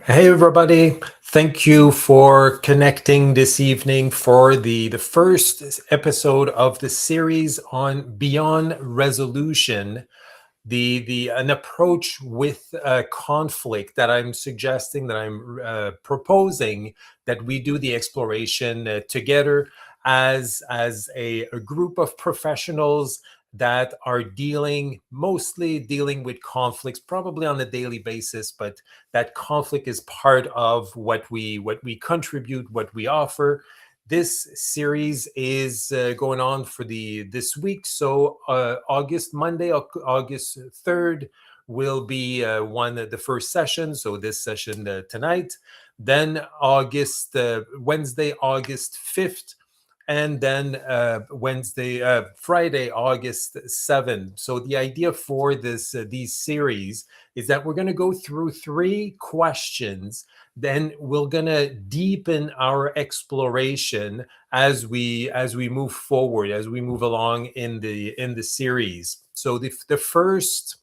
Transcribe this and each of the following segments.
Hey everybody, thank you for connecting this evening for the first episode of the series on Beyond Resolution, the an approach with conflict that I'm suggesting, that I'm proposing that we do the exploration together as a group of professionals that are mostly dealing with conflicts, probably on a daily basis, but that conflict is part of what we contribute, what we offer. This series is going on for this week. So Monday, August 3rd, will be the first session. So this session tonight. Then Wednesday, August 5th, and then Friday, August 7th. So the idea for these series is that we're going to go through three questions. Then we're going to deepen our exploration as we move forward, as we move along in the series. So the first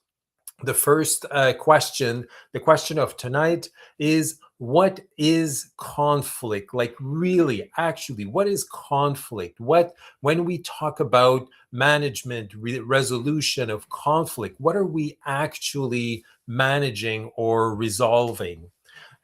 question, the question of tonight, is what is conflict? Like, really, actually, what is conflict? When we talk about management, resolution of conflict, what are we actually managing or resolving?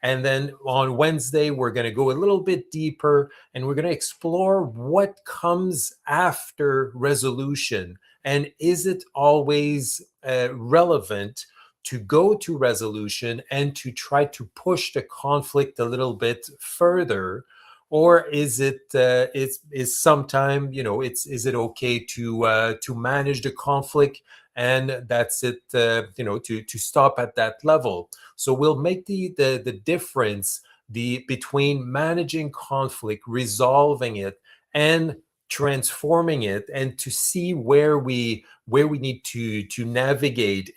And then on Wednesday, we're going to go a little bit deeper and we're going to explore what comes after resolution. And is it always relevant to go to resolution and to try to push the conflict a little bit further? Or is is sometime, is it okay to manage the conflict, and that's it, to stop at that level? So we'll make the difference between managing conflict, resolving it, and transforming it, and to see where we need to navigate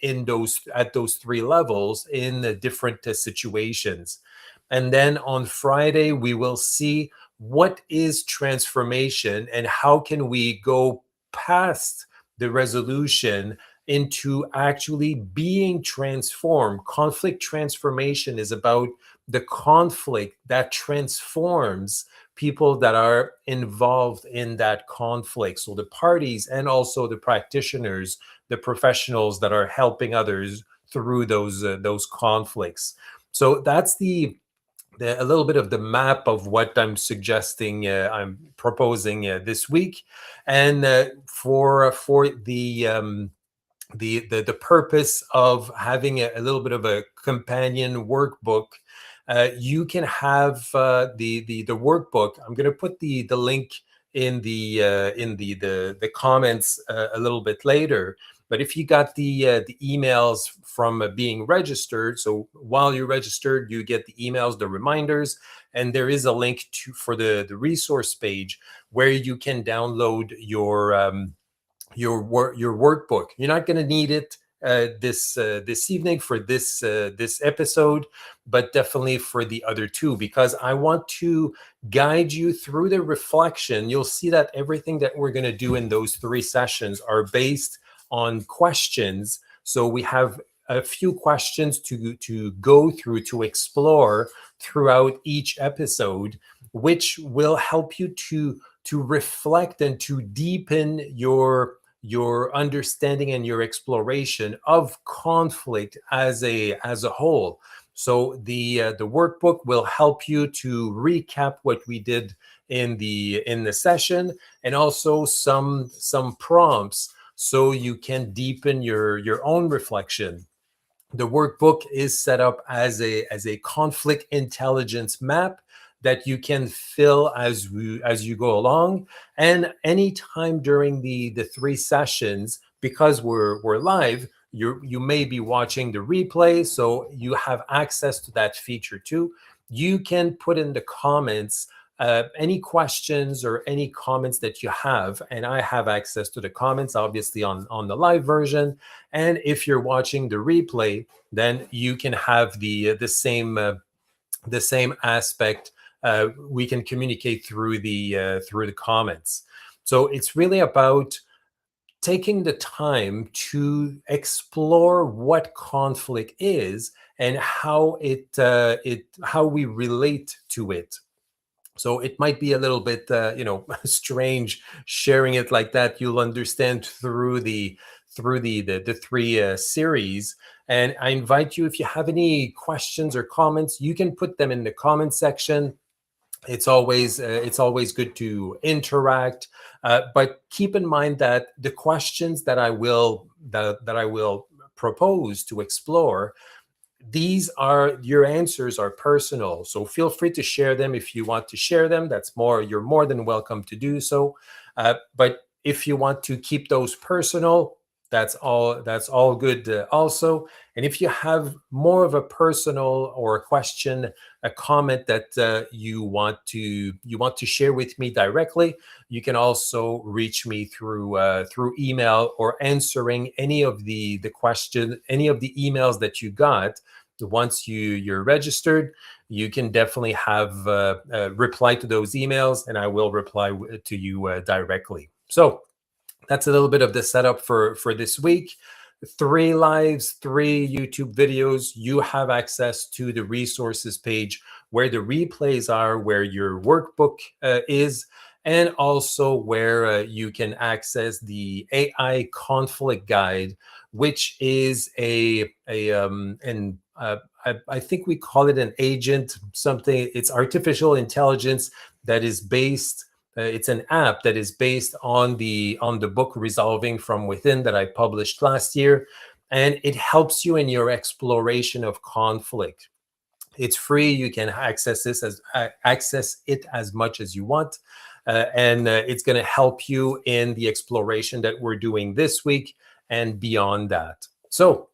at those three levels in the different situations. And then on Friday, we will see what is transformation and how can we go past the resolution into actually being transformed. Conflict transformation is about the conflict that transforms people that are involved in that conflict. So the parties and also the practitioners, the professionals that are helping others through those conflicts. So that's a little bit of the map of what I'm suggesting, I'm proposing this week. And for the purpose of having a little bit of a companion workbook, you can have the workbook. I'm going to put the link in the comments a little bit later. But if you got the emails from being registered, so while you're registered, you get the emails, the reminders, and there is a link for the resource page where you can download your workbook. You're not going to need it this evening for this episode, but definitely for the other two, because I want to guide you through the reflection. You'll see that everything that we're going to do in those three sessions are based on questions. So we have a few questions to go through, to explore throughout each episode, which will help you to reflect and to deepen your understanding and your exploration of conflict as a whole. So the workbook will help you to recap what we did in the session, and also some prompts so you can deepen your own reflection. The workbook is set up as a conflict intelligence map that you can fill as you go along. And anytime during the three sessions, because we're live, you may be watching the replay, so you have access to that feature too. You can put in the comments any questions or any comments that you have, and I have access to the comments, obviously, on the live version. And if you're watching the replay, then you can have the same aspect. We can communicate through the comments. So it's really about taking the time to explore what conflict is and how how we relate to it. So it might be a little bit, strange sharing it like that. You'll understand through the three series. And I invite you, if you have any questions or comments, you can put them in the comment section. It's always good to interact, but keep in mind that the questions that I will propose to explore, these are your answers are personal, so feel free to share them if you want to share them. You're more than welcome to do so. But if you want to keep those personal, that's all good also. And if you have more of a personal or a question, a comment that you want to share with me directly, you can also reach me through email, or answering any of the any of the emails that you got. Once you're registered, you can definitely have reply to those emails, and I will reply to you directly. So that's a little bit of the setup for this week. 3 lives, 3 YouTube videos. You have access to the resources page where the replays are, where your workbook is, and also where you can access the AI conflict guide, which is I think we call it an agent something. It's artificial intelligence that is based. It's an app that is based on the book Resolving from Within that I published last year, and it helps you in your exploration of conflict. It's free. You can access it as much as you want, and it's going to help you in the exploration that we're doing this week and beyond that. So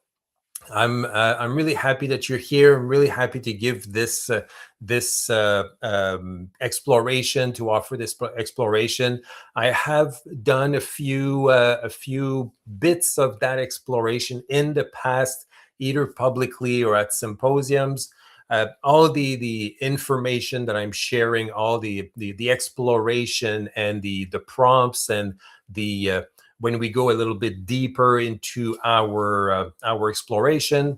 I'm really happy that you're here. I'm really happy to give this exploration, to offer this exploration. I have done a few bits of that exploration in the past, either publicly or at symposiums. All the information that I'm sharing, all the exploration and the prompts and the when we go a little bit deeper into our exploration,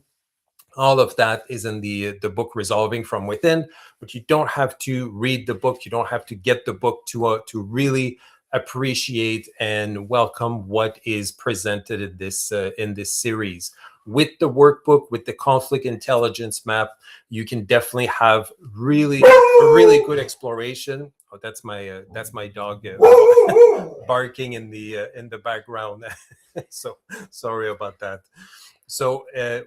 all of that is in the book Resolving from Within. But you don't have to read the book. You don't have to get the book to really appreciate and welcome what is presented in this series. With the workbook, with the conflict intelligence map, you can definitely have really good exploration. Oh, that's my dog barking in the background. So sorry about that. So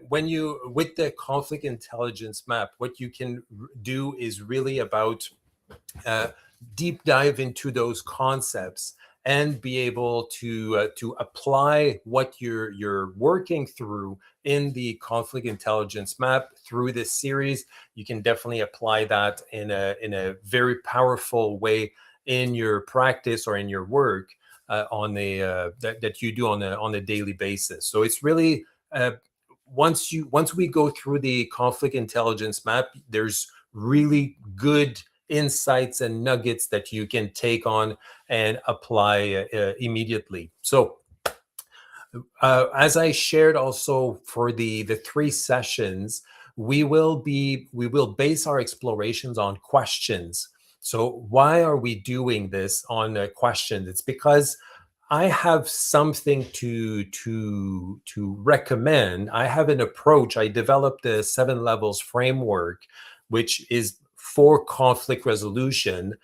with the conflict intelligence map, what you can do is really about deep dive into those concepts and be able to apply what you're working through in the conflict intelligence map through this series. You can definitely apply that in a very powerful way in your practice or in your work that you do on a daily basis. So it's really once we go through the conflict intelligence map, there's really good insights and nuggets that you can take on and apply immediately. So as I shared also for the 3 sessions, we will base our explorations on questions. So why are we doing this on questions? It's because I have something to recommend. I have an approach. I developed the 7 levels framework, which is for conflict resolution.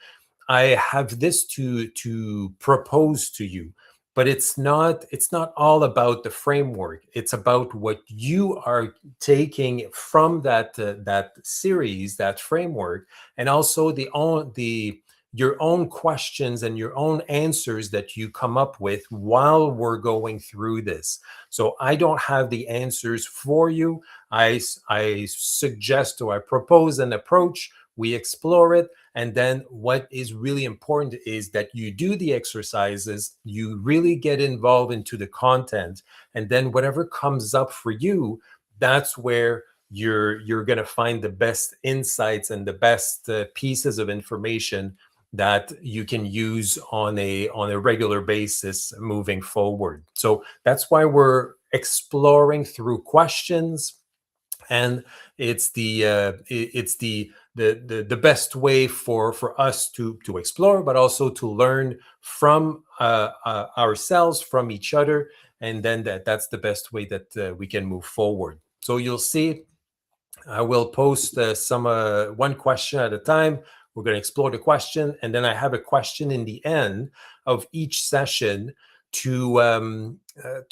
I have this to propose to you, but it's not all about the framework. It's about what you are taking from that series, that framework, and also your own questions and your own answers that you come up with while we're going through this. So I don't have the answers for you. I suggest, or I propose an approach. We explore it. And then what is really important is that you do the exercises, you really get involved into the content, and then whatever comes up for you, that's where you're going to find the best insights and the best pieces of information that you can use on a regular basis moving forward. So that's why we're exploring through questions, and it's the best way for us to explore, but also to learn from ourselves, from each other, and then that's the best way that we can move forward. So you'll see I will post one question at a time. We're going to explore the question, and then I have a question in the end of each session to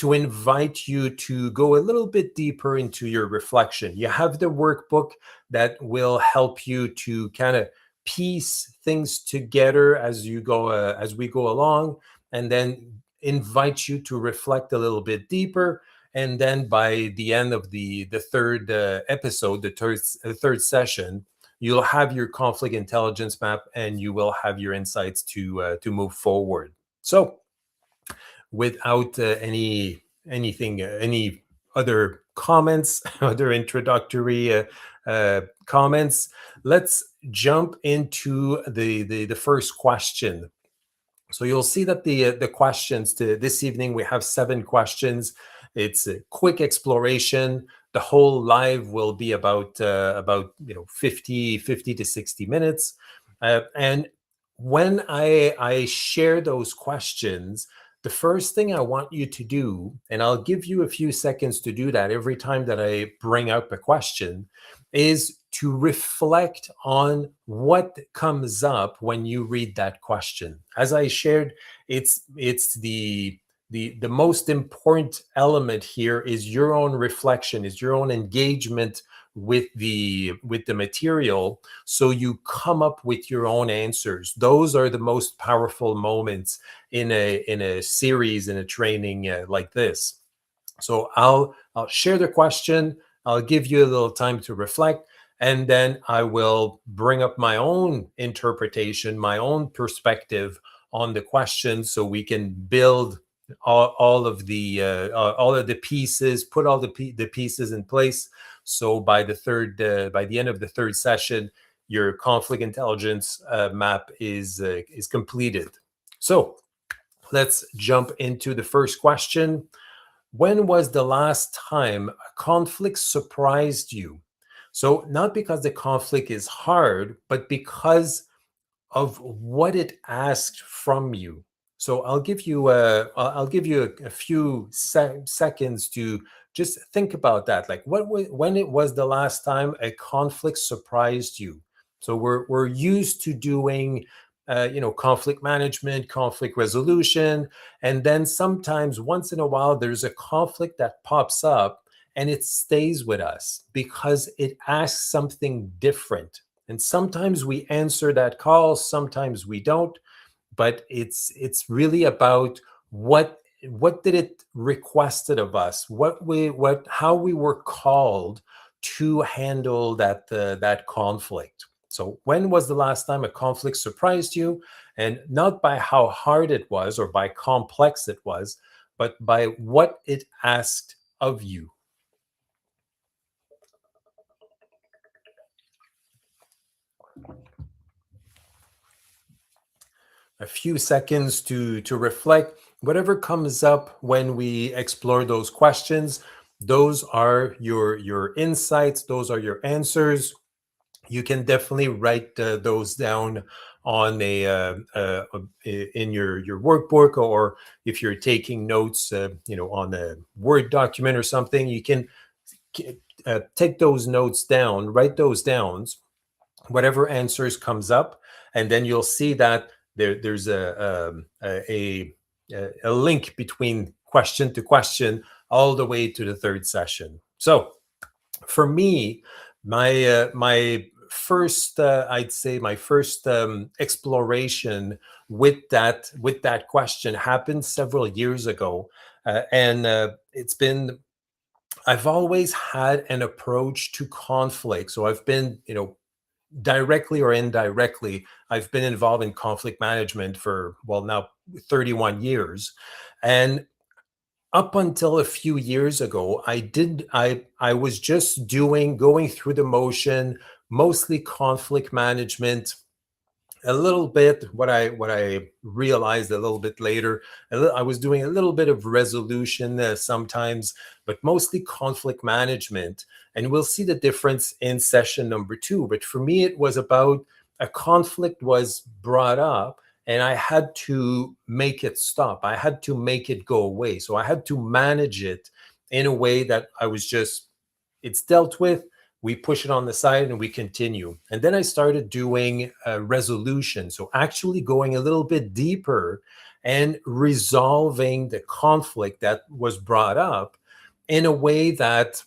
invite you to go a little bit deeper into your reflection. You have the workbook that will help you to kind of piece things together as you go as we go along, and then invite you to reflect a little bit deeper. And then by the end of the third episode, the third session, you'll have your conflict intelligence map, and you will have your insights to move forward. So without any other comments, other introductory comments, let's jump into the first question. So you'll see that the questions to this evening, we have 7 questions. It's a quick exploration. The whole live will be about 50 to 60 minutes. And when I share those questions, the first thing I want you to do, and I'll give you a few seconds to do that every time that I bring up a question, is to reflect on what comes up when you read that question. As I shared, it's the most important element here is your own reflection, is your own engagement with the material, so you come up with your own answers. Those are the most powerful moments in a series, in a training like this. So I'll share the question, I'll give you a little time to reflect, and then I will bring up my own interpretation, my own perspective on the question, so we can build all of the pieces, put all the pieces in place. So by the end of the third session, your conflict intelligence map is completed. So let's jump into the first question. When was the last time a conflict surprised you? So not because the conflict is hard, but because of what it asked from you. So I'll give you a few seconds to just think about that. Like when it was the last time a conflict surprised you. So we're used to doing conflict management, conflict resolution, and then sometimes once in a while there's a conflict that pops up and it stays with us because it asks something different. And sometimes we answer that call, sometimes we don't, but it's really about what did it requested of us, how we were called to handle that conflict. So when was the last time a conflict surprised you? And not by how hard it was or by complex it was, but by what it asked of you. A few seconds to reflect. Whatever comes up when we explore those questions, those are your insights, those are your answers. You can definitely write those down on in your workbook, or if you're taking notes on a Word document or something, you can take those notes down, write those down, whatever answers comes up, and then you'll see that there's a link between question to question all the way to the third session. So for me, my first I'd say my first exploration with that question happened several years ago, and I've always had an approach to conflict. So I've been, directly or indirectly, I've been involved in conflict management for, well, now 31 years. And up until a few years ago, I was just going through the motion, mostly conflict management, a little bit what I realized a little bit later, I was doing a little bit of resolution sometimes, but mostly conflict management. And we'll see the difference in session number two. But for me, it was about a conflict was brought up, and I had to make it stop. I had to make it go away. So I had to manage it in a way that I was just, it's dealt with, we push it on the side and we continue. And then I started doing a resolution. So actually going a little bit deeper and resolving the conflict that was brought up in a way that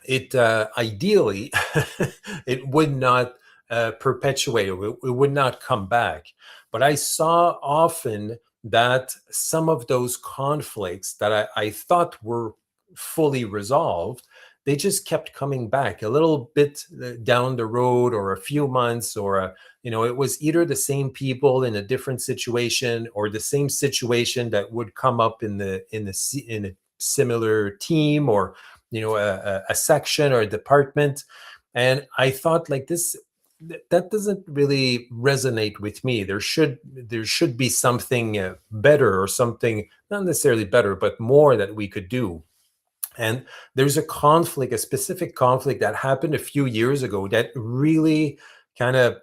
it ideally it would not perpetuate, it would not come back. But I saw often that some of those conflicts that I thought were fully resolved, they just kept coming back a little bit down the road, or a few months, or it was either the same people in a different situation, or the same situation that would come up in a similar team, or a section or a department. And I thought, like, this, that doesn't really resonate with me. There should be something better, or something not necessarily better, but more that we could do. And there's a conflict, a specific conflict that happened a few years ago that really kind of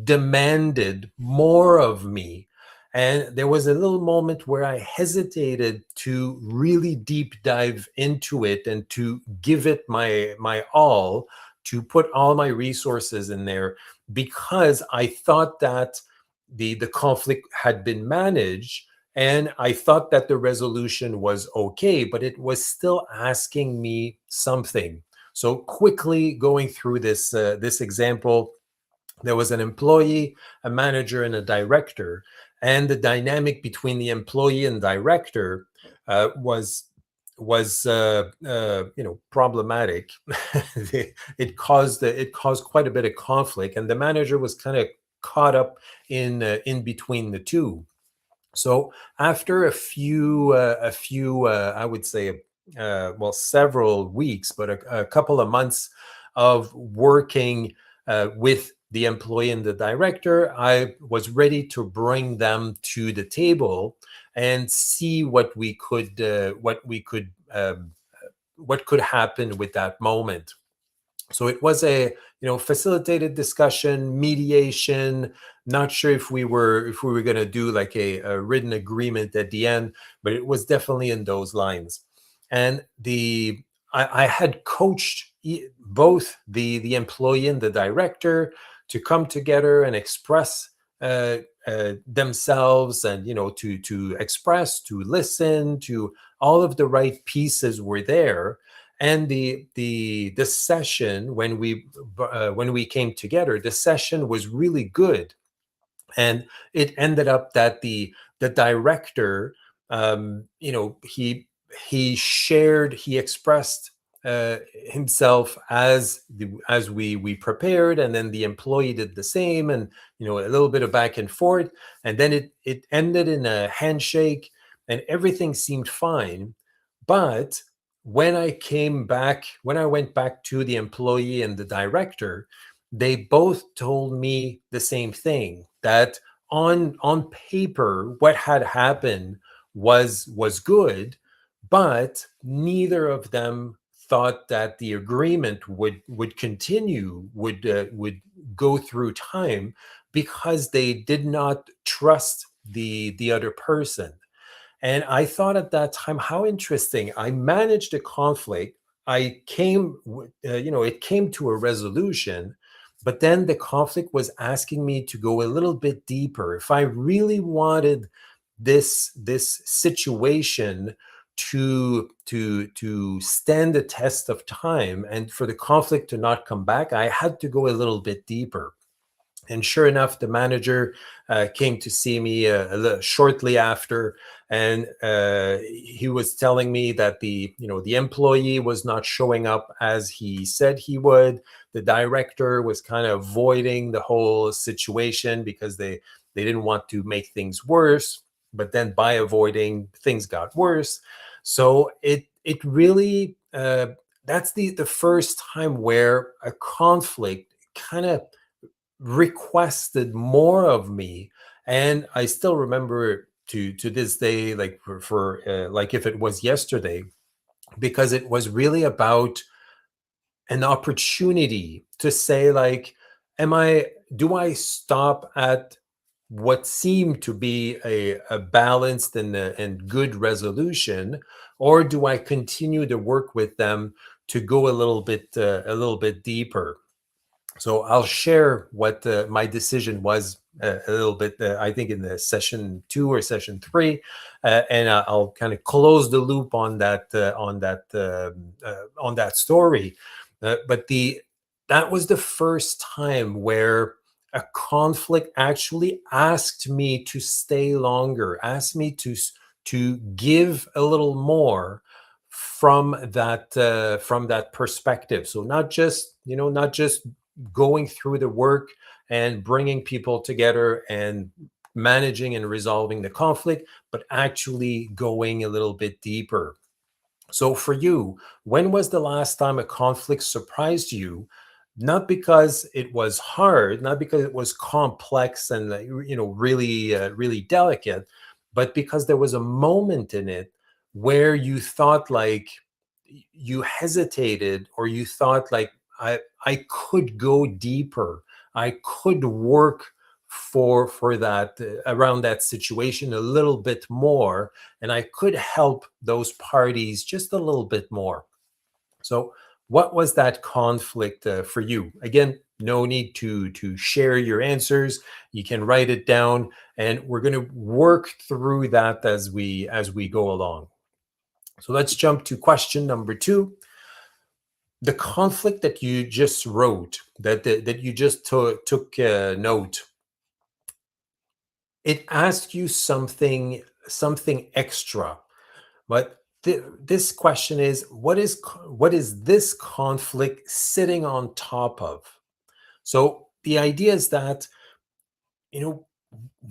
demanded more of me. And there was a little moment where I hesitated to really deep dive into it and to give it my all, to put all my resources in there, because I thought that the conflict had been managed, and I thought that the resolution was okay, but it was still asking me something. So quickly going through this example, there was an employee, a manager, and a director, and the dynamic between the employee and director was problematic. It caused quite a bit of conflict, and the manager was kind of caught up in between the two. So after a few, I would say, well, several weeks, but a couple of months of working with the employee and the director, I was ready to bring them to the table and see what could happen with that moment. So it was a facilitated discussion, mediation. Not sure if we were going to do like a written agreement at the end, but it was definitely in those lines. And I had coached both the employee and the director to come together and express themselves, and to express, to listen, to all of the right pieces were there. And the session, when we came together, the session was really good. And it ended up that the director, he expressed himself as we prepared, and then the employee did the same, and a little bit of back and forth, and then it ended in a handshake, and everything seemed fine. But when I went back to the employee and the director, they both told me the same thing, that on paper what had happened was good, but neither of them thought that the agreement would continue, would go through time, because they did not trust the other person. And I thought at that time, how interesting. I managed a conflict. It came to a resolution, but then the conflict was asking me to go a little bit deeper. If I really wanted this situation to stand the test of time, and for the conflict to not come back, I had to go a little bit deeper. And sure enough, the manager came to see me shortly after, and he was telling me that the employee was not showing up as he said he would. The director was kind of avoiding the whole situation because they didn't want to make things worse. But then by avoiding, things got worse. So it really that's the first time where a conflict kind of requested more of me. And I still remember to this day, like like if it was yesterday, because it was really about an opportunity to say, like, am I do I stop at what seemed to be a balanced and good resolution, or do I continue to work with them to go a little bit deeper? So I'll share what my decision was a little bit, I think, in the session 2 or session 3, and I'll kind of close the loop on that story. But the that was the first time where a conflict actually asked me to stay longer, asked me to give a little more from that perspective. So not just going through the work and bringing people together and managing and resolving the conflict, but actually going a little bit deeper. So for you, when was the last time a conflict surprised you? Not because it was hard, not because it was complex and really delicate, but because there was a moment in it where you thought, like, you hesitated, or you thought, like, I could go deeper. I could work for that around that situation a little bit more, and I could help those parties just a little bit more. So, what was that conflict for you? Again, no need to share your answers. You can write it down, and we're going to work through that as we go along. So let's jump to question number 2. The conflict that you just wrote, that you just took note, it asked you something extra. But this question is, what is this conflict sitting on top of? So the idea is that, you know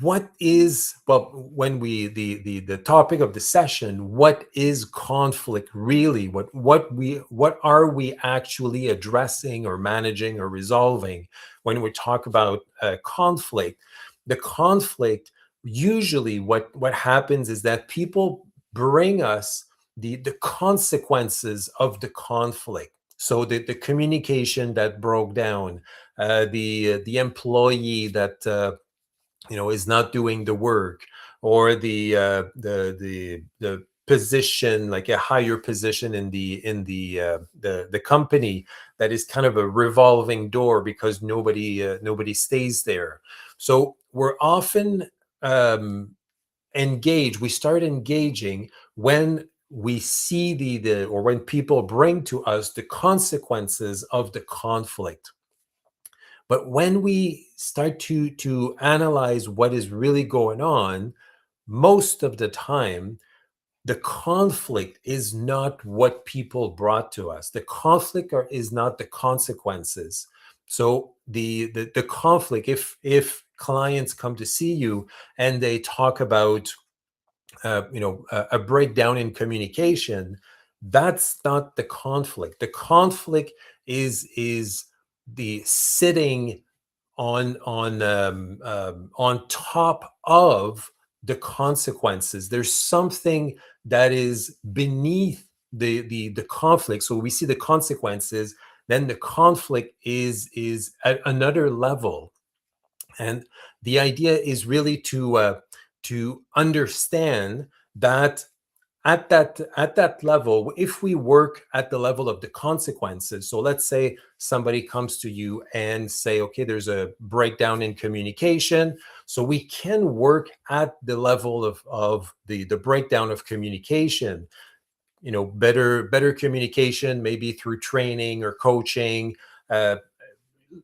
what is, well, when we the topic of the session, what is conflict really? What are we actually addressing or managing or resolving when we talk about conflict? The conflict, usually what happens is that people bring us the consequences of the conflict. So the communication that broke down, the employee that is not doing the work, or the position, like a higher position in the company, that is kind of a revolving door because nobody stays there. So we're often um we start engaging when we see or when people bring to us the consequences of the conflict. But when we start to analyze what is really going on, most of the time, the conflict is not what people brought to us. The conflict is not the consequences. So the conflict, if clients come to see you and they talk about a breakdown in communication, that's not the conflict. The conflict is the sitting on top of the consequences. There's something that is beneath the conflict. So we see the consequences, then the conflict is at another level. And the idea is really to understand that at that level, if we work at the level of the consequences. So let's say somebody comes to you and say, okay, there's a breakdown in communication. So we can work at the level of the breakdown of communication. Better communication, maybe through training or coaching. uh,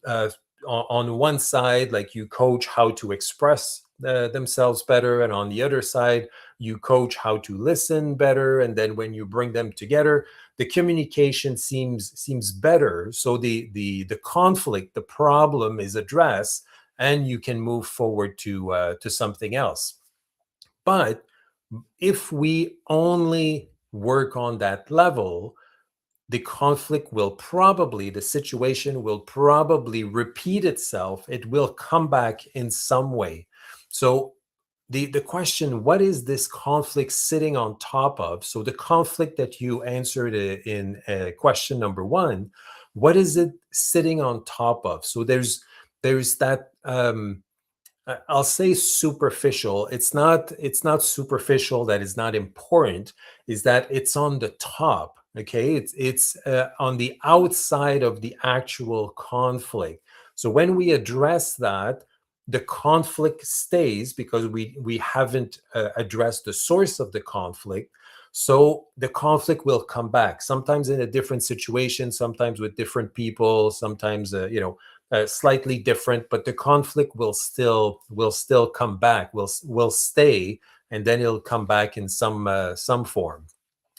uh, on one side, like, you coach how to express themselves better, and on the other side, you coach how to listen better. And then when you bring them together, the communication seems better. So the conflict, the problem, is addressed, and you can move forward to something else. But if we only work on that level, the conflict will probably, the situation will probably repeat itself. It will come back in some way. So the question, what is this conflict sitting on top of? So the conflict that you answered in question number one, what is it sitting on top of? So there's that I'll say superficial. It's not superficial that is not important, is that it's on the top. Okay, it's on the outside of the actual conflict. So when we address that, the conflict stays because we haven't addressed the source of the conflict. So the conflict will come back, sometimes in a different situation, sometimes with different people, sometimes slightly different, but the conflict will still come back, will stay, and then it'll come back in some form.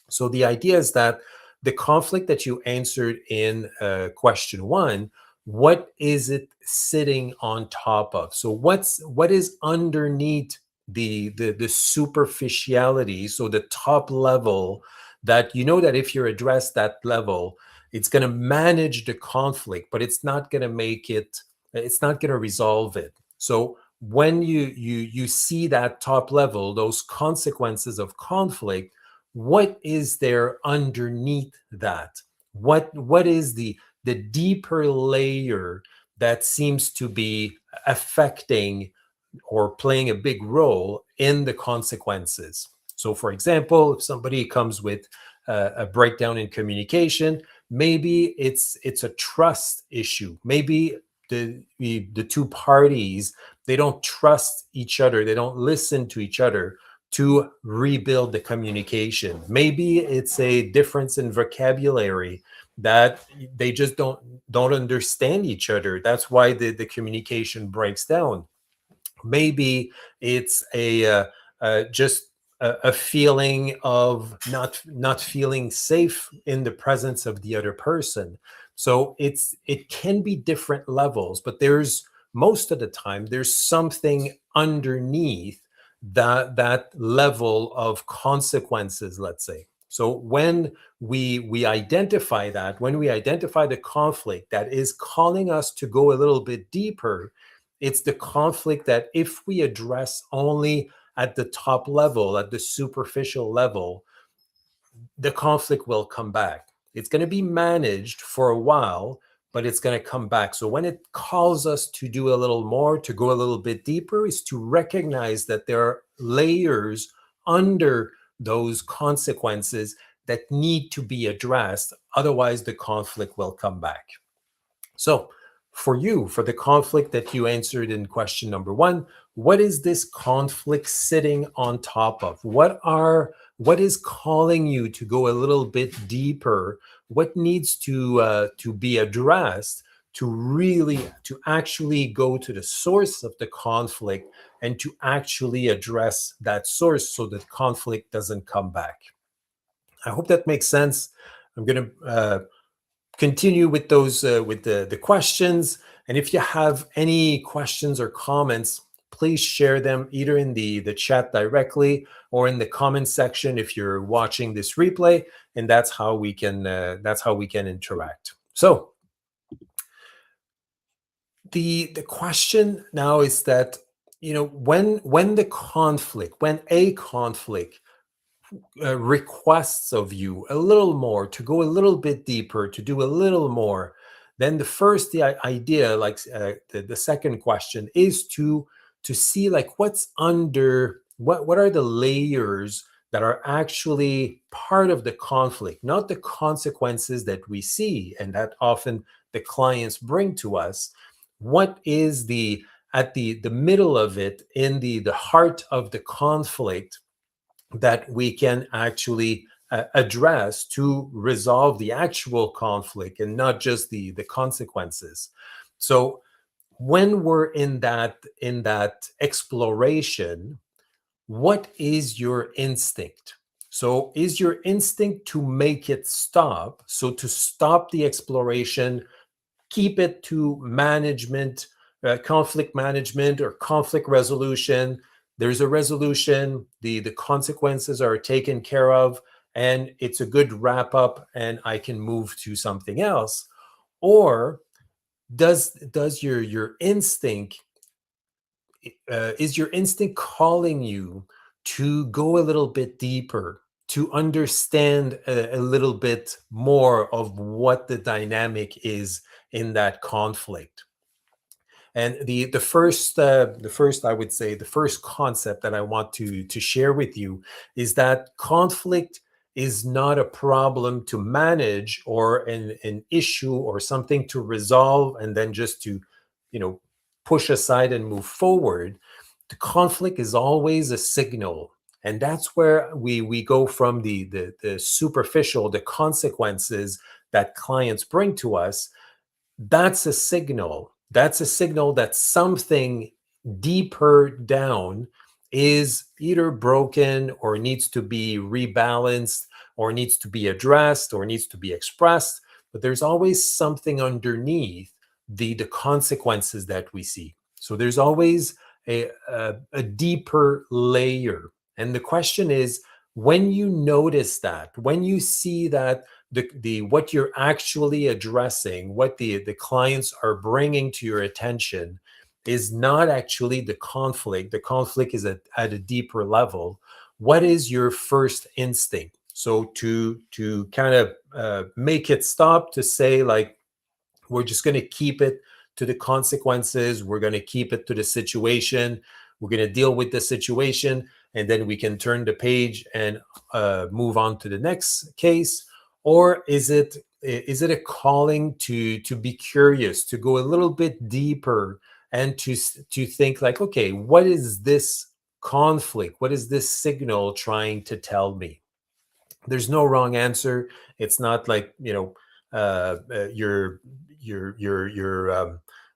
So the idea is that the conflict that you answered in question one, what is it sitting on top of? So what is underneath the superficiality, so the top level, that that if you address that level, it's going to manage the conflict, but it's not going to it's not going to resolve it. So when you see that top level, those consequences of conflict, what is there underneath that? What is the deeper layer that seems to be affecting or playing a big role in the consequences? So for example, if somebody comes with a breakdown in communication, maybe it's a trust issue. Maybe the two parties, they don't trust each other, they don't listen to each other to rebuild the communication. Maybe it's a difference in vocabulary, that they just don't understand each other. That's why the communication breaks down. Maybe it's just a feeling of not feeling safe in the presence of the other person. So it can be different levels, but there's most of the time there's something underneath that level of consequences, let's say. So when we identify that, when we identify the conflict that is calling us to go a little bit deeper, it's the conflict that if we address only at the top level, at the superficial level, the conflict will come back. It's going to be managed for a while, but it's going to come back. So when it calls us to do a little more, to go a little bit deeper, is to recognize that there are layers under those consequences that need to be addressed. Otherwise, the conflict will come back. So for you, for the conflict that you answered in question number one, what is this conflict sitting on top of? What is calling you to go a little bit deeper? What needs to be addressed to actually go to the source of the conflict and to actually address that source so that conflict doesn't come back? I hope that makes sense. I'm going to continue with those with the questions, and if you have any questions or comments, please share them either in the chat directly or in the comment section if you're watching this replay, and that's how we can interact. So the question now is that when a conflict requests of you a little more, to go a little bit deeper, to do a little more, then the idea, like the second question, is to see like what's under, what are the layers that are actually part of the conflict, not the consequences that we see and that often the clients bring to us. What is at the middle of it, in the heart of the conflict, that we can actually address to resolve the actual conflict and not just the consequences. So when we're in that exploration, what is your instinct? So is your instinct to make it stop, so to stop the exploration, keep it to management, conflict management or conflict resolution? There's a resolution, the consequences are taken care of, and it's a good wrap up and I can move to something else? Or does your instinct, is your instinct calling you to go a little bit deeper, to understand a little bit more of what the dynamic is in that conflict? And the first I would say, the first concept that I want to share with you is that conflict is not a problem to manage, or an issue or something to resolve and then just to, you know, push aside and move forward. The conflict is always a signal. And that's where we go from the superficial, the consequences that clients bring to us. That's a signal. That's a signal that something deeper down is either broken or needs to be rebalanced or needs to be addressed or needs to be expressed. But there's always something underneath the consequences that we see. So there's always a deeper layer. And the question is, when you notice that, when you see that the what you're actually addressing, what the clients are bringing to your attention is not actually the conflict. The conflict is at a deeper level. What is your first instinct? So to kind of make it stop, to say like, we're just going to keep it to the consequences, we're going to keep it to the situation, we're going to deal with the situation, and then we can turn the page and move on to the next case? Or is it a calling to be curious, to go a little bit deeper, and to think like, okay, what is this conflict, what is this signal trying to tell me? There's no wrong answer. It's not like, you're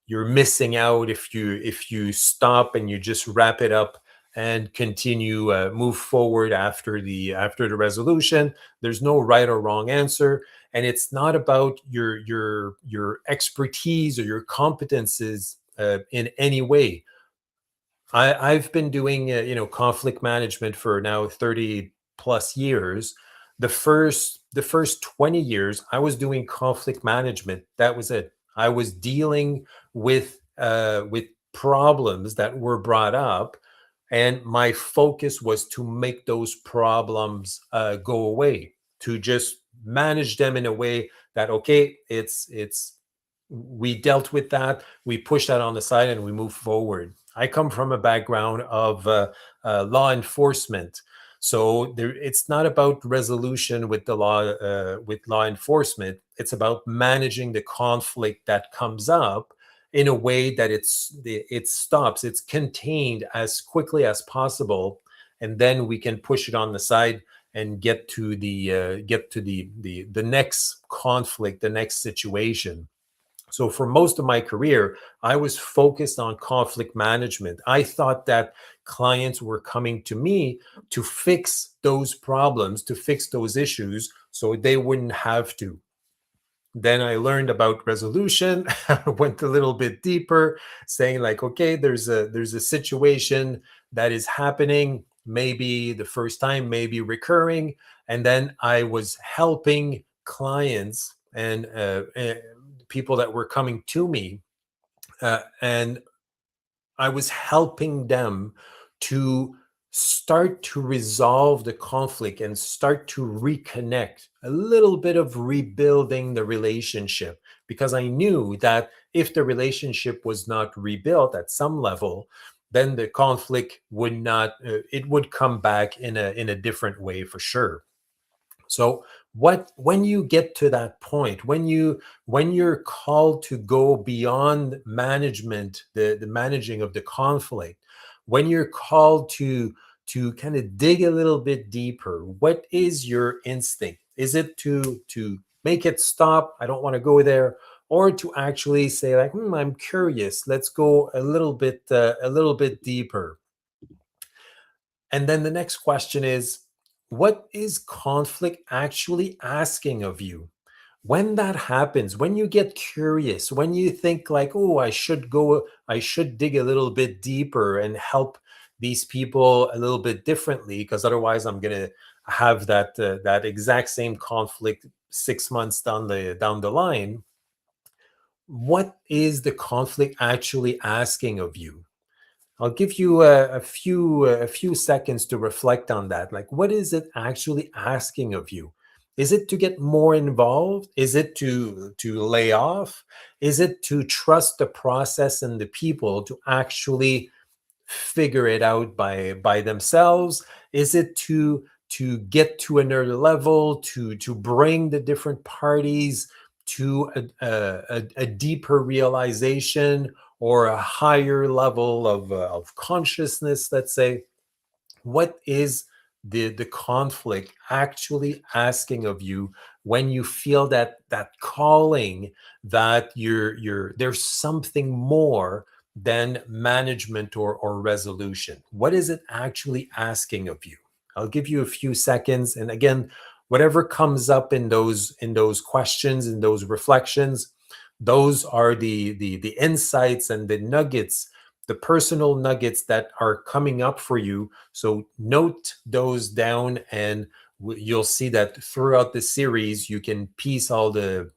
you're missing out if you stop and you just wrap it up and continue, move forward after the resolution. There's no right or wrong answer, and it's not about your expertise or your competences in any way. I've been doing conflict management for now 30 plus years. The first 20 years I was doing conflict management. That was it. I was dealing with problems that were brought up, and my focus was to make those problems go away, to just manage them in a way that, okay, it's we dealt with that, we push that on the side, and we move forward. I come from a background of law enforcement, so it's not about resolution with law enforcement. It's about managing the conflict that comes up in a way that it stops, it's contained as quickly as possible, and then we can push it on the side and get to the next conflict, the next situation. So for most of my career, I was focused on conflict management. I thought that clients were coming to me to fix those problems, to fix those issues, so they wouldn't have to. Then I learned about resolution. I went a little bit deeper, saying like, okay, there's a situation that is happening, maybe the first time, maybe recurring, and then I was helping clients and people that were coming to me, and I was helping them to start to resolve the conflict and start to reconnect, a little bit of rebuilding the relationship, because I knew that if the relationship was not rebuilt at some level, then the conflict would not, it would come back in a different way for sure. So when you get to that point, when you're called to go beyond management, the managing of the conflict, when you're called to kind of dig a little bit deeper, what is your instinct? Is it to make it stop? I don't want to go there. Or to actually say like, I'm curious. Let's go a little bit deeper. And then the next question is, what is conflict actually asking of you? When that happens, when you get curious, when you think like, oh, I should dig a little bit deeper and help these people a little bit differently, because otherwise have that exact same conflict 6 months down the line, what is the conflict actually asking of you? I'll give you a few seconds to reflect on that. Like, what is it actually asking of you? Is it to get more involved? Is it to lay off? Is it to trust the process and the people to actually figure it out by themselves? Is it to get to another level, to bring the different parties to a deeper realization or a higher level of consciousness, let's say? What is the conflict actually asking of you when you feel that calling, that you're there's something more than management or resolution? What is it actually asking of you? I'll give you a few seconds, and again, whatever comes up in those questions, in those reflections, those are the insights and the nuggets, the personal nuggets that are coming up for you. So note those down, and you'll see that throughout the series you can piece all the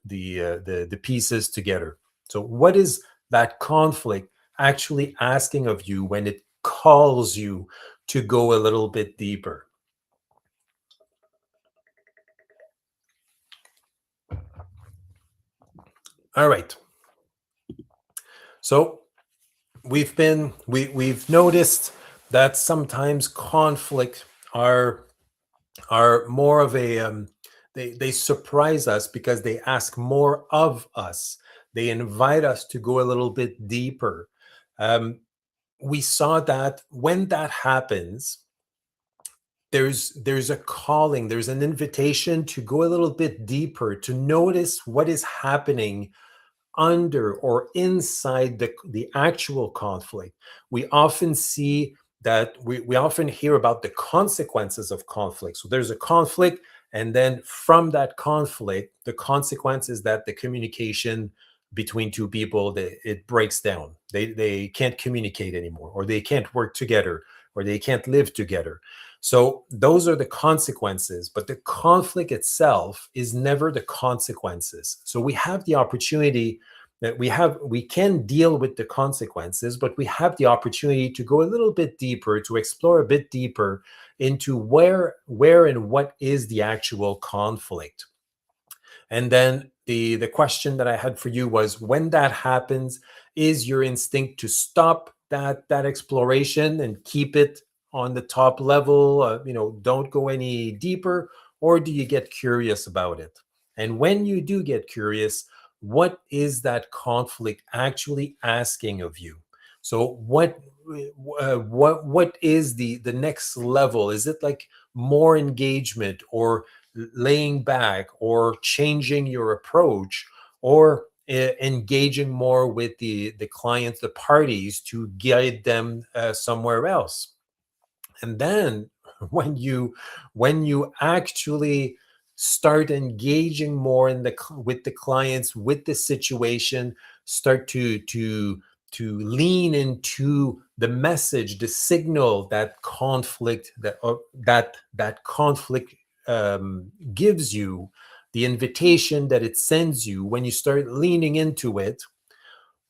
pieces together. So what is that conflict actually asking of you when it calls you to go a little bit deeper? All right. So we've noticed that sometimes conflict are more of a they surprise us because they ask more of us. They invite us to go a little bit deeper. We saw that when that happens, there's a calling, there's an invitation to go a little bit deeper, to notice what is happening under or inside the actual conflict. We often see that we often hear about the consequences of conflict. So there's a conflict, and then from that conflict, the consequence is that the communication between two people, it breaks down. They can't communicate anymore, or they can't work together, or they can't live together. So those are the consequences, but the conflict itself is never the consequences. So we have the opportunity that we can deal with the consequences, but we have the opportunity to go a little bit deeper, to explore a bit deeper into where and what is the actual conflict. And then the question that I had for you was, when that happens, is your instinct to stop that exploration and keep it on the top level? Don't go any deeper, or do you get curious about it? And when you do get curious, what is that conflict actually asking of you? So what is the next level? Is it like more engagement, or laying back, or changing your approach, or engaging more with the clients, the parties, to guide them somewhere else? And then when you actually start engaging more with the clients, with the situation, start to lean into the message, the signal that conflict gives you, the invitation that it sends you. When you start leaning into it,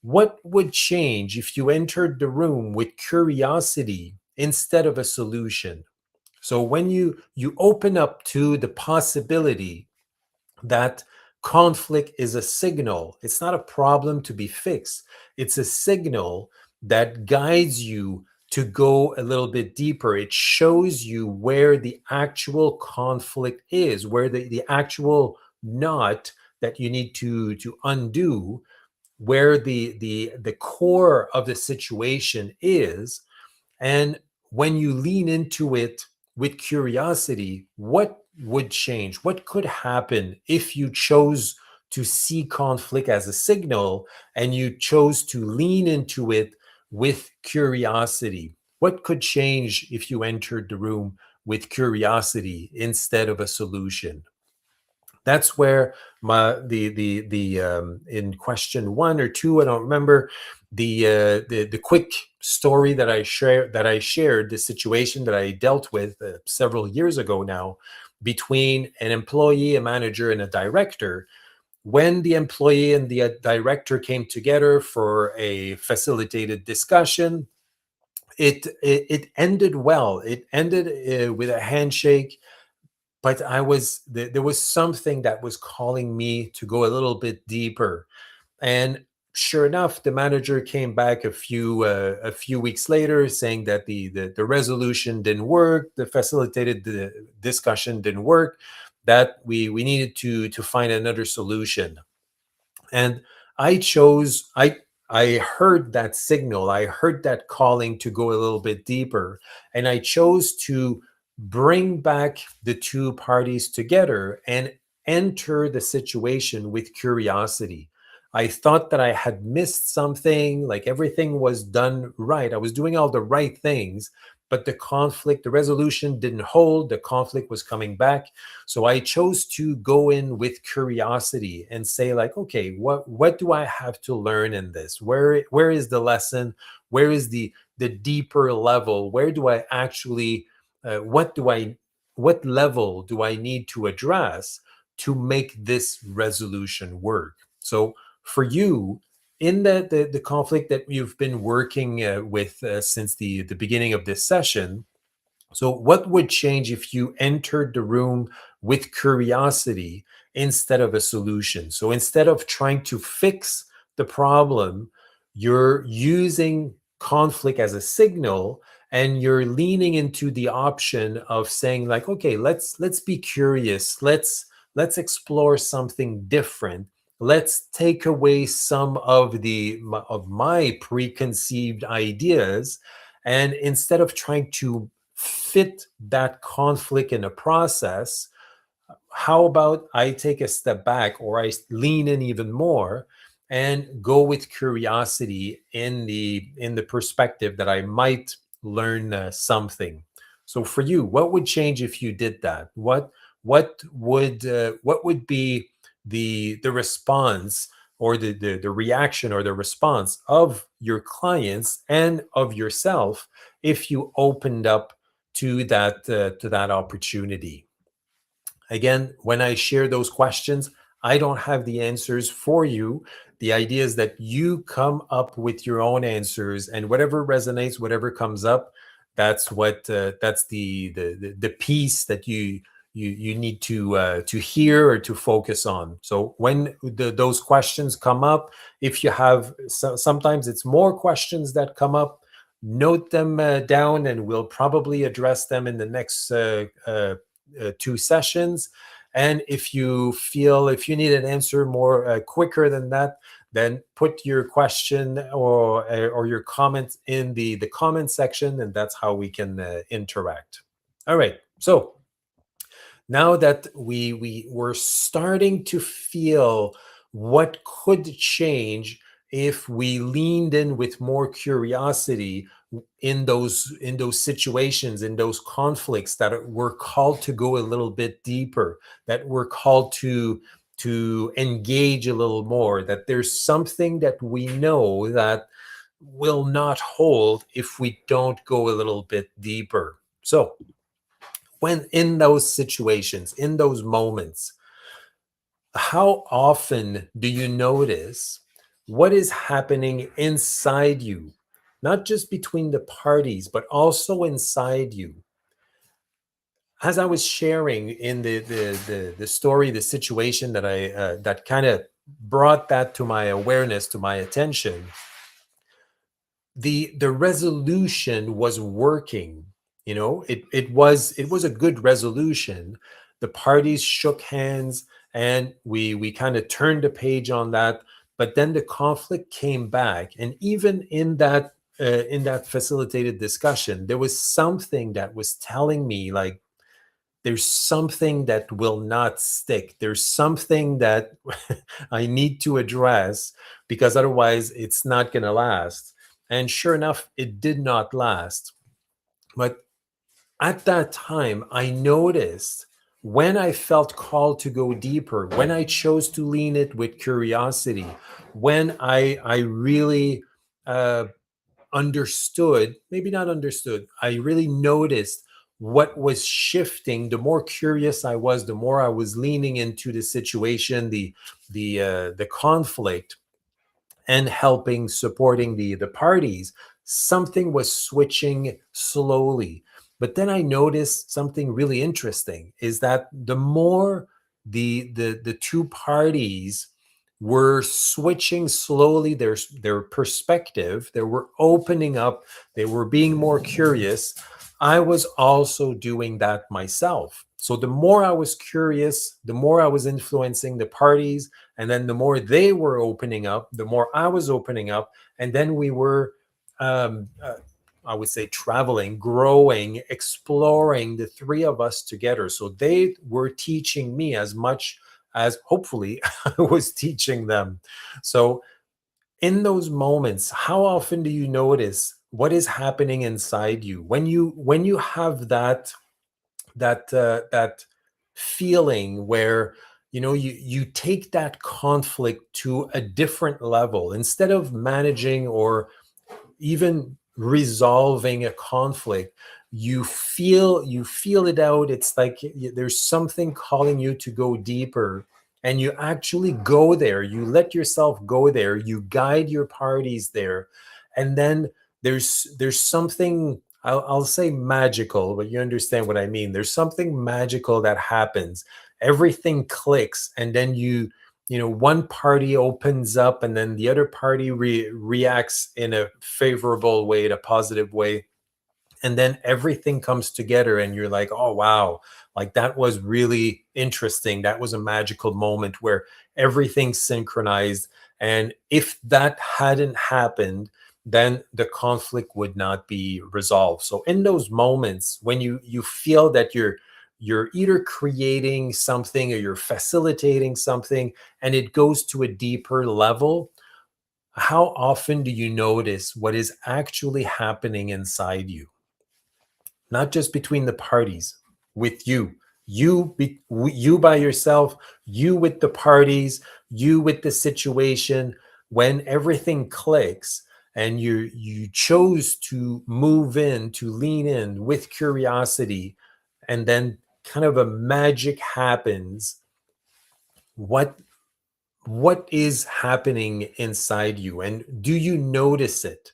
what would change if you entered the room with curiosity instead of a solution? So when you open up to the possibility that conflict is a signal, it's not a problem to be fixed. It's a signal that guides you to go a little bit deeper. It shows you where the actual conflict is, where the actual knot that you need to undo, where the core of the situation is. And when you lean into it with curiosity, what would change? What could happen if you chose to see conflict as a signal and you chose to lean into it with curiosity? What could change if you entered the room with curiosity instead of a solution? That's where my the in question one or two, I don't remember, the quick story that I shared, the situation that I dealt with several years ago now, between an employee, a manager, and a director. When the employee and the director came together for a facilitated discussion, it ended well. It ended with a handshake, but there was something that was calling me to go a little bit deeper. And sure enough, the manager came back a few weeks later saying that the resolution didn't work, the facilitated the discussion didn't work, that we needed to find another solution. And I chose I heard that signal, I heard that calling to go a little bit deeper, and I chose to bring back the two parties together and enter the situation with curiosity. I thought that I had missed something, like everything was done right. I was doing all the right things, but the conflict, the resolution didn't hold, the conflict was coming back. So I chose to go in with curiosity and say, like, okay, what do I have to learn in this? Where is the lesson? Where is the deeper level? Where do I actually what level do I need to address to make this resolution work? So for you, in the conflict that you've been working with since the beginning of this session, so, what would change if you entered the room with curiosity instead of a solution? So, instead of trying to fix the problem, you're using conflict as a signal, and you're leaning into the option of saying, like, okay, let's be curious. Let's explore something different. Let's take away some of my preconceived ideas, and instead of trying to fit that conflict in a process, how about I take a step back, or I lean in even more and go with curiosity in the perspective that I might learn something. So for you, what would change if you did that? What would be the response, or the reaction or the response of your clients and of yourself if you opened up to that opportunity? Again, when I share those questions, I don't have the answers for you. The idea is that you come up with your own answers, and whatever resonates, whatever comes up, that's the piece that you need to hear or to focus on. So when those questions come up, if you have sometimes it's more questions that come up, note them down, and we'll probably address them in the next two sessions. And if you need an answer more quicker than that, then put your question or your comment in the comment section, and that's how we can interact. All right. So now that we were starting to feel what could change if we leaned in with more curiosity in those situations, in those conflicts that we're called to go a little bit deeper, that we're called to engage a little more, that there's something that we know that will not hold if we don't go a little bit deeper. So when in those situations, in those moments, how often do you notice what is happening inside you, not just between the parties, but also inside you? As I was sharing in the story, the situation that I that kind of brought that to my awareness, to my attention, the resolution was working. You know, it was a good resolution. The parties shook hands, and we kind of turned the page on that. But then the conflict came back, and even in that facilitated discussion, there was something that was telling me, like, there's something that will not stick. There's something that I need to address, because otherwise it's not going to last. And sure enough, it did not last. But at that time, I noticed, when I felt called to go deeper, when I chose to lean it with curiosity, when I really uh, understood, maybe not understood, I really noticed what was shifting. The more curious I was, the more I was leaning into the situation, the conflict, and helping, supporting the parties, something was switching slowly. But then I noticed something really interesting is that the more the two parties were switching slowly their perspective, they were opening up, they were being more curious. I was also doing that myself. So the more I was curious, the more I was influencing the parties, and then the more they were opening up, the more I was opening up. And then we were, um, uh, I would say, traveling, growing, exploring, the three of us together. So they were teaching me as much as hopefully I was teaching them. So in those moments, how often do you notice what is happening inside you when you have that feeling where you take that conflict to a different level instead of managing or even resolving a conflict? You feel it out. It's like there's something calling you to go deeper, and you actually go there, you let yourself go there, you guide your parties there. And then there's something, I'll say magical, but you understand what I mean. There's something magical that happens. Everything clicks, and then one party opens up, and then the other party reacts in a favorable way, in a positive way. And then everything comes together, and you're like, oh wow, like that was really interesting. That was a magical moment where everything synchronized. And if that hadn't happened, then the conflict would not be resolved. So in those moments when you feel that you're either creating something or you're facilitating something, and it goes to a deeper level, how often do you notice what is actually happening inside you? Not just between the parties, with you by yourself, you with the parties, you with the situation. When everything clicks and you chose to move in, to lean in with curiosity, and then kind of a magic happens, what what is happening inside you, and do you notice it?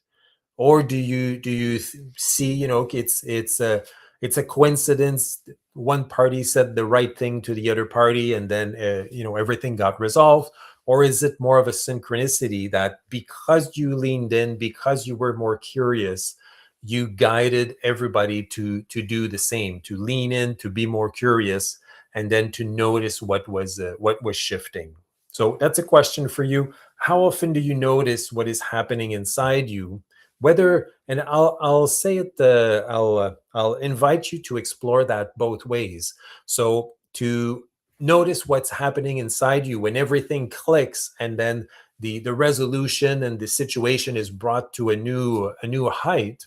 Or do you see, it's a coincidence, one party said the right thing to the other party, and then everything got resolved? Or is it more of a synchronicity that because you leaned in, because you were more curious, you guided everybody to do the same, to lean in, to be more curious, and then to notice what was shifting? So that's a question for you. How often do you notice what is happening inside you? Whether, and I'll say it, I'll invite you to explore that both ways. So to notice what's happening inside you when everything clicks, and then the resolution and the situation is brought to a new height.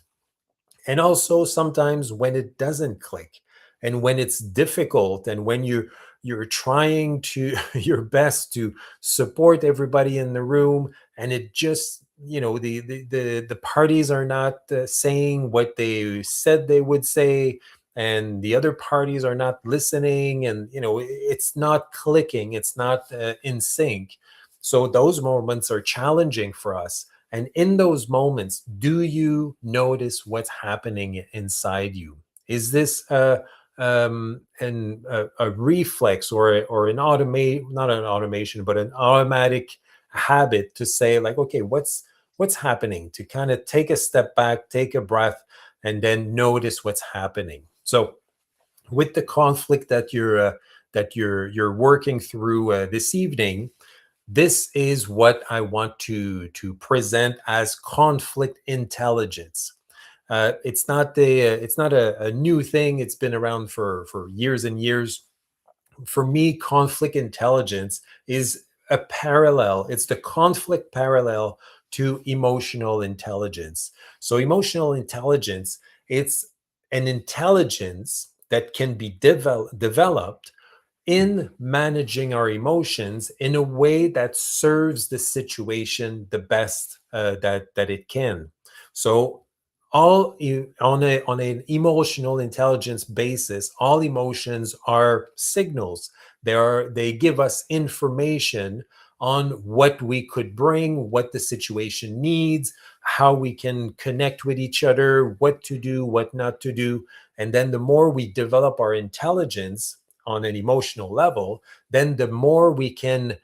And also sometimes when it doesn't click, and when it's difficult, and when you're trying to your best to support everybody in the room, and it just, the parties are not saying what they said they would say, and the other parties are not listening, and it's not clicking, it's not in sync. So those moments are challenging for us. And in those moments, do you notice what's happening inside you? Is this a reflex, or an automate, not an automation, but an automatic habit to say, like, okay, what's happening? To kind of take a step back, take a breath, and then notice what's happening. So with the conflict that you're working through this evening, this is what I want to present as conflict intelligence. It's not a new thing. It's been around for years and years. For me, conflict intelligence is a parallel. It's the conflict parallel to emotional intelligence. So emotional intelligence, it's an intelligence that can be developed in managing our emotions in a way that serves the situation the best that it can. So all on an emotional intelligence basis, all emotions are signals. They give us information on what we could bring, what the situation needs, how we can connect with each other, what to do, what not to do. And then the more we develop our intelligence on an emotional level, then the more the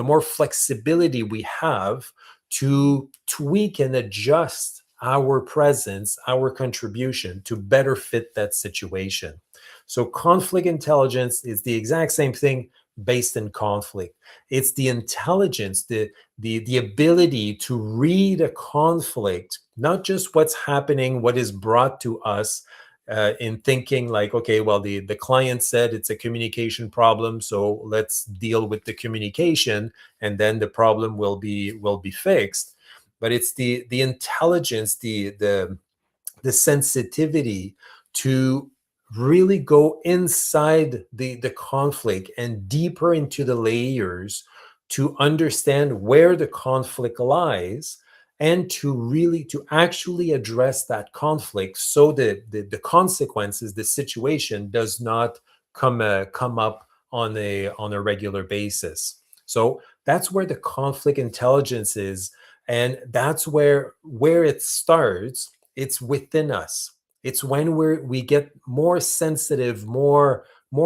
more flexibility we have to tweak and adjust our presence, our contribution to better fit that situation. So conflict intelligence is the exact same thing based in conflict. It's the intelligence, the ability to read a conflict, not just what's happening, what is brought to us, in thinking like, okay, well, the client said it's a communication problem, so let's deal with the communication, and then the problem will be fixed. But it's the intelligence, the sensitivity to really go inside the conflict and deeper into the layers to understand where the conflict lies, and to actually address that conflict so that the consequences, the situation does not come up on a regular basis. So that's where the conflict intelligence is, and that's where it starts. It's within us. It's when we get more sensitive, more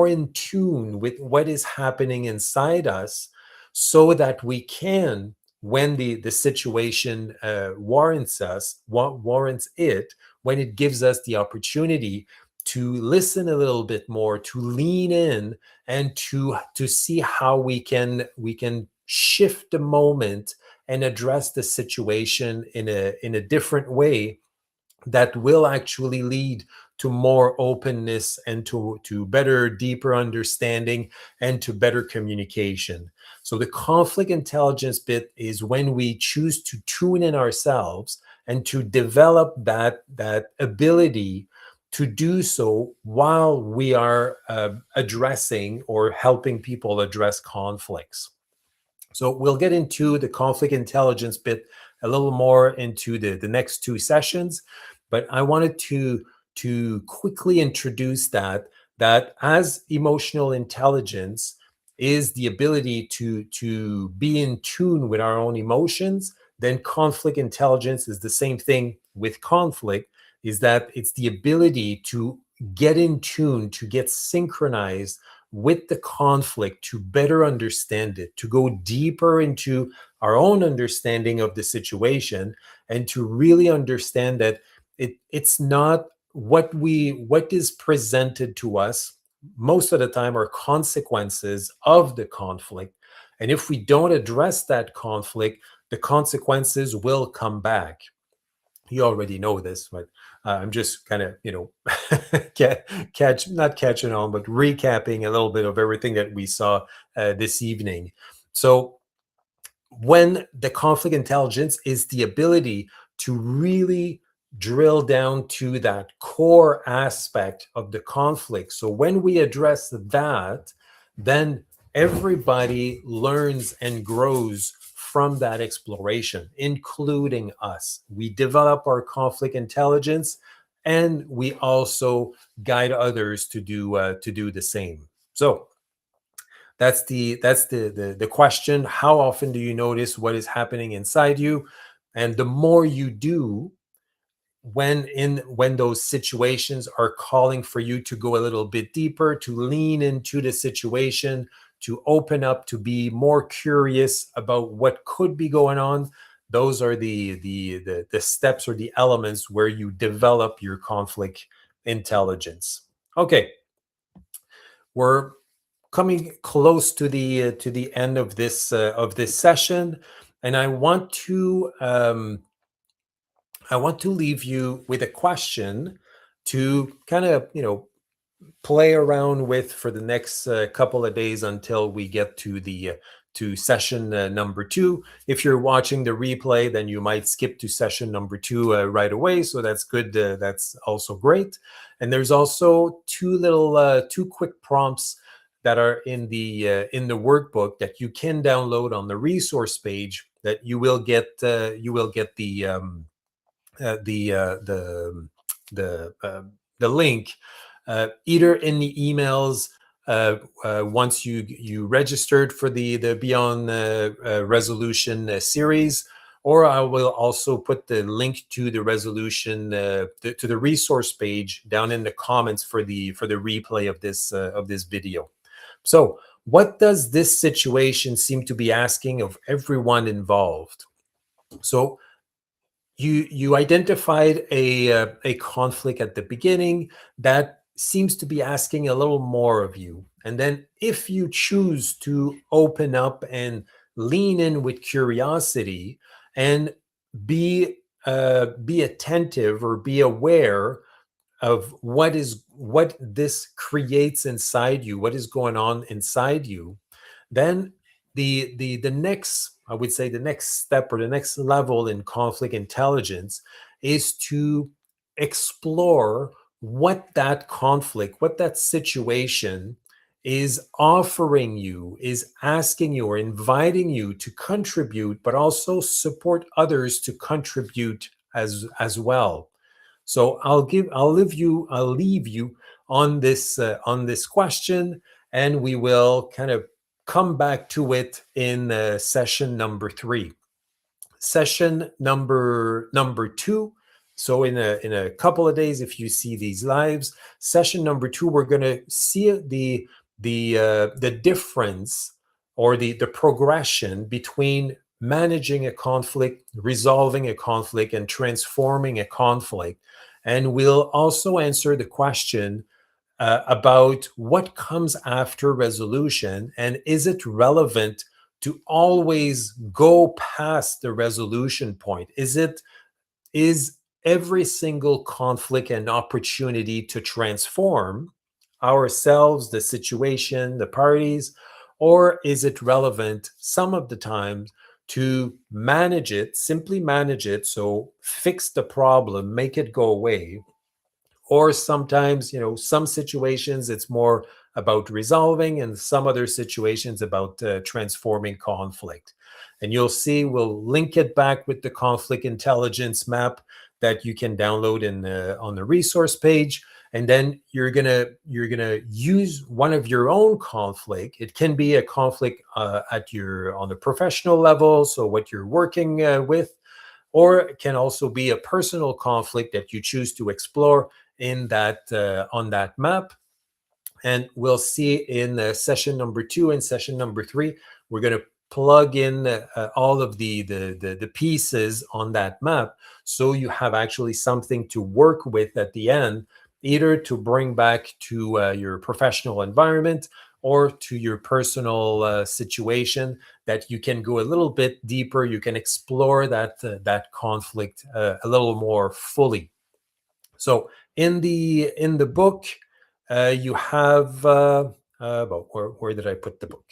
in tune with what is happening inside us, so that we can, when the situation warrants it, when it gives us the opportunity to listen a little bit more, to lean in, and to see how we can shift the moment and address the situation in a different way that will actually lead to more openness and to better, deeper understanding and to better communication. So the conflict intelligence bit is when we choose to tune in ourselves and to develop that ability to do so while we are addressing or helping people address conflicts. So we'll get into the conflict intelligence bit a little more into the next two sessions, but I wanted to quickly introduce that as emotional intelligence is the ability to be in tune with our own emotions, then conflict intelligence is the same thing with conflict, is that it's the ability to get in tune, to get synchronized with the conflict, to better understand it, to go deeper into our own understanding of the situation, and to really understand that it's not what is presented to us most of the time are consequences of the conflict. And if we don't address that conflict, the consequences will come back. You already know this, but I'm just kind of, not catching on, but recapping a little bit of everything that we saw this evening. So when the conflict intelligence is the ability to really drill down to that core aspect of the conflict. So when we address that, then everybody learns and grows from that exploration, including us. We develop our conflict intelligence, and we also guide others to do the same. So that's the question. How often do you notice what is happening inside you? And the more you do, when those situations are calling for you to go a little bit deeper, to lean into the situation, to open up, to be more curious about what could be going on, those are the steps or the elements where you develop your conflict intelligence. Okay, we're coming close to the end of this session, and I want to leave you with a question to kind of play around with for the next couple of days until we get to the to session number 2. If you're watching the replay, then you might skip to session number 2 right away. So that's good. That's also great. And there's also two quick prompts that are in the workbook that you can download on the resource page that you will get the link either in the emails once you registered for the Beyond Resolution series, or I will also put the link to the resolution to the resource page down in the comments for the replay of this video. So, what does this situation seem to be asking of everyone involved? So, you identified a conflict at the beginning that seems to be asking a little more of you, and then if you choose to open up and lean in with curiosity and be attentive or be aware of what this creates inside you, what is going on inside you, then the next, I would say, the next step or the next level in conflict intelligence is to explore what that conflict, what that situation is offering you, is asking you or inviting you to contribute, but also support others to contribute as well. So I'll leave you on this question, and we will kind of come back to it in session number 3. Session number 2. So in a couple of days, if you see these lives, session number 2, we're going to see the difference or the progression between managing a conflict, resolving a conflict, and transforming a conflict. And we'll also answer the question about what comes after resolution, and is it relevant to always go past the resolution point? Is every single conflict an opportunity to transform ourselves, the situation, the parties, or is it relevant some of the times to manage it, simply manage it, so fix the problem, make it go away? Or sometimes, some situations it's more about resolving, and some other situations about transforming conflict. And you'll see we'll link it back with the conflict intelligence map that you can download on the resource page. And then you're gonna use one of your own conflict. It can be a conflict on the professional level, so what you're working with, or it can also be a personal conflict that you choose to explore in that on that map. And we'll see in session number 2 and session number 3, we're going to plug in all of the pieces on that map, so you have actually something to work with at the end, either to bring back to your professional environment or to your personal situation, that you can go a little bit deeper, you can explore that conflict a little more fully. So in the book, you have where did I put the book?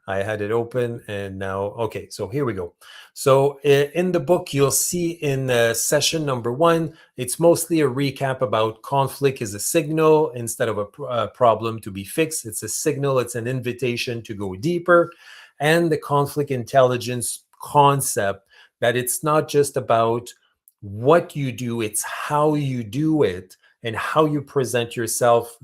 I had it open and now, okay, so here we go. So in the book, you'll see in session number 1, it's mostly a recap about conflict is a signal instead of a problem to be fixed. It's a signal, it's an invitation to go deeper. And the conflict intelligence concept, that it's not just about what you do, it's how you do it and how you present yourself,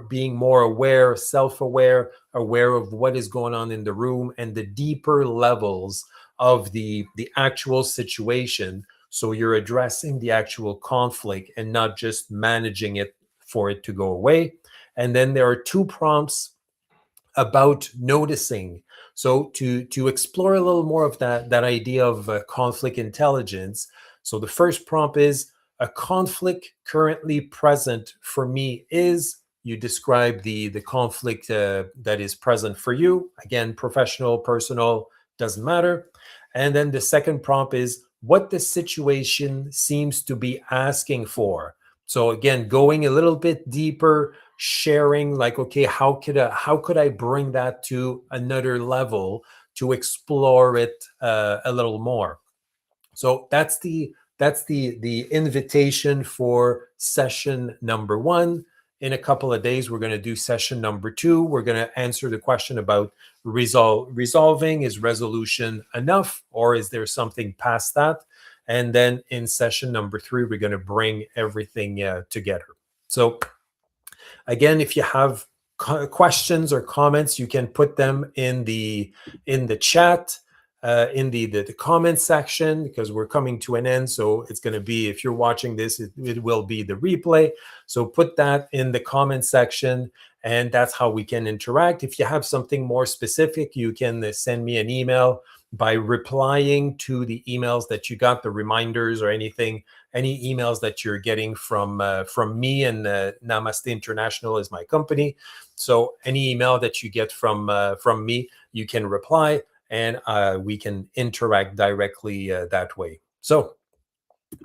being more aware, self-aware, aware of what is going on in the room and the deeper levels of the actual situation. So you're addressing the actual conflict and not just managing it for it to go away. And then there are 2 prompts about noticing. So to explore a little more of that idea of conflict intelligence. So the first prompt is, a conflict currently present for me is, you describe the conflict that is present for you. Again, professional, personal, doesn't matter. And then the second prompt is, what the situation seems to be asking for. So again, going a little bit deeper, sharing like, okay, how could I bring that to another level to explore it a little more. So that's the invitation for session number 1. in a couple of days, we're going to do session number 2. We're going to answer the question about resolving. Is resolution enough, or is there something past that? And then in session number 3, we're going to bring everything together. So again, if you have questions or comments, you can put them in the chat, in the comment section, because we're coming to an end. So it's going to be, if you're watching this, it will be the replay. So put that in the comment section, and that's how we can interact. If you have something more specific, you can send me an email by replying to the emails that you got, the reminders or anything, any emails that you're getting from me, and Namaste International is my company. So any email that you get from me, you can reply, and we can interact directly that way. So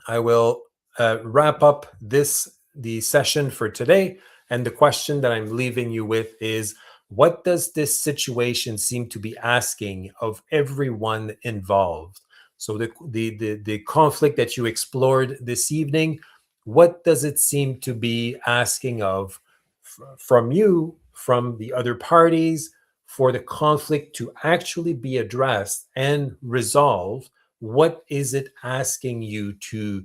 I will wrap up the session for today. And the question that I'm leaving you with is, what does this situation seem to be asking of everyone involved? So the conflict that you explored this evening, what does it seem to be asking of from you, from the other parties, for the conflict to actually be addressed and resolved? What is it asking you to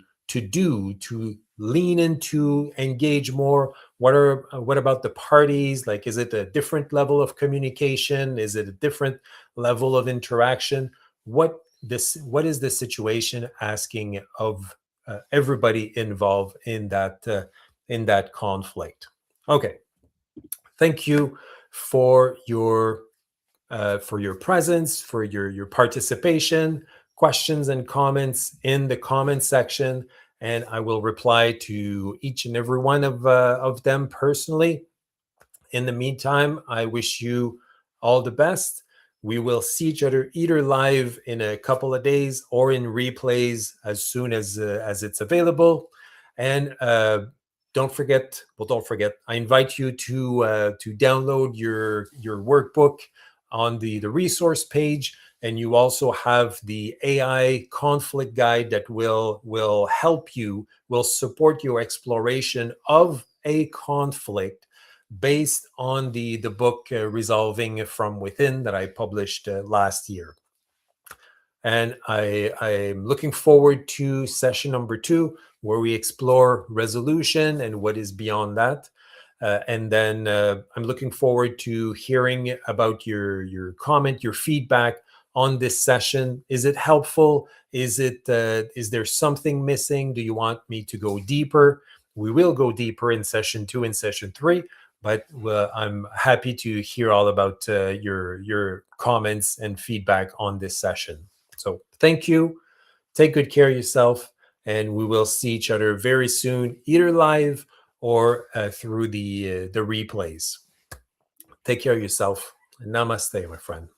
do, to lean into, engage more? What about the parties? Like, is it a different level of communication? Is it a different level of interaction? What is the situation asking of everybody involved in that conflict? Okay, thank you for your presence, for your participation. Questions and comments in the comment section, and I will reply to each and every one of them personally. In the meantime, I wish you all the best. We will see each other either live in a couple of days or in replays as soon as it's available. And don't forget, I invite you to download your workbook on the resource page. And you also have the AI conflict guide that will help you, will support your exploration of a conflict based on the book Resolving from Within that I published last year. And I'm looking forward to session number 2, where we explore resolution and what is beyond that. And then I'm looking forward to hearing about your comment, your feedback on this session. Is it helpful? Is there something missing? Do you want me to go deeper? We will go deeper in session 2 and session 3, but I'm happy to hear all about your comments and feedback on this session. So thank you. Take good care of yourself, and we will see each other very soon, either live or through the replays. Take care of yourself. Namaste, my friend.